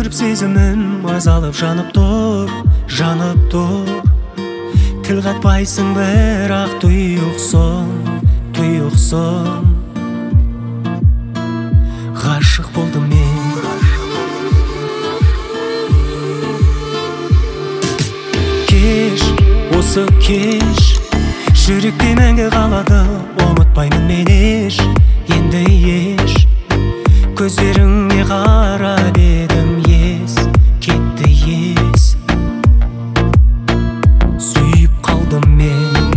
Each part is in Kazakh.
Күліп сезімім азалып жанып тұр, жанып тұр. Тіл қатпайсың бірақ тұйықсың, тұйықсың. Ғашық болдым мен. Кеш, осы кеш, жүректе мәңгі қалады. Ұмытпаймын мен еш, енді еш. Көздеріңе қарап едім, ес, кетті ес. Сүйіп қалдым мен.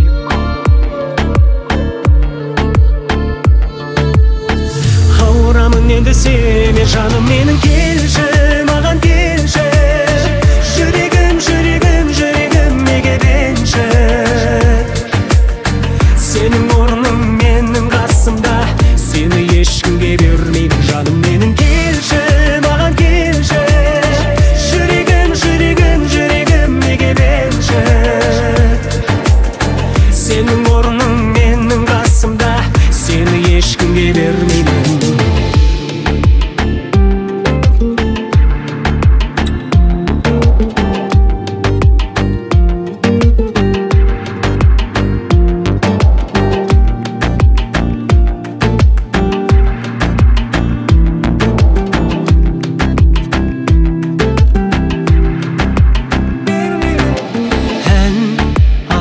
Ауырамын енді сене жаным менің, келші, маған келші. Жүрегім, жүрегім, жүрегім неге бенші. Сенің орның менің қасымда, сені ешкімге бермеймін жаным менің, келші, маған келші. Жүрегім, жүрегім, жүрегім неге бенші. Сенің орның менің қасымда, сені ешкімге бермеймін.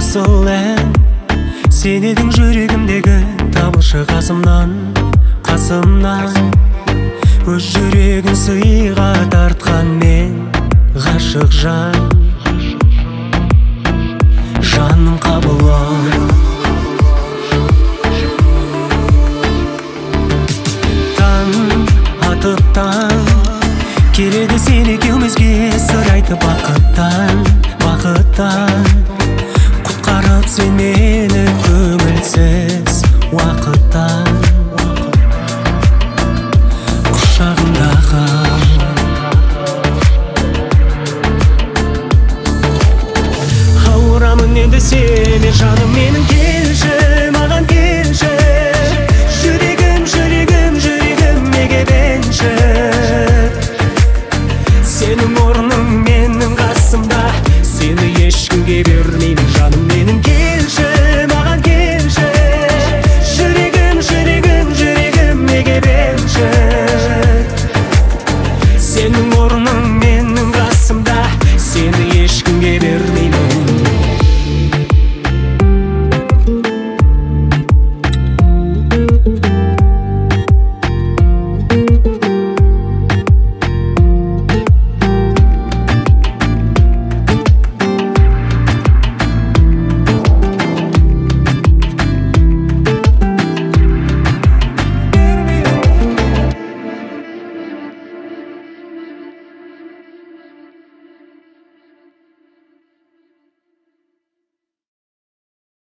Асыл ән, сен едің жүрегімдегі, табылшы қасымнан, қасымнан. Өз жүрегін сыйға тартқан мен, ғашық жан. Жаным қабыл ал. Таң атып таң, келеді сен екеумізге сыр айтып бақыттан, бақыттан. Құтқарып сен мені көңілсіз уақыттан, құшағымдағы. Ауырамын енді сене жаным менің,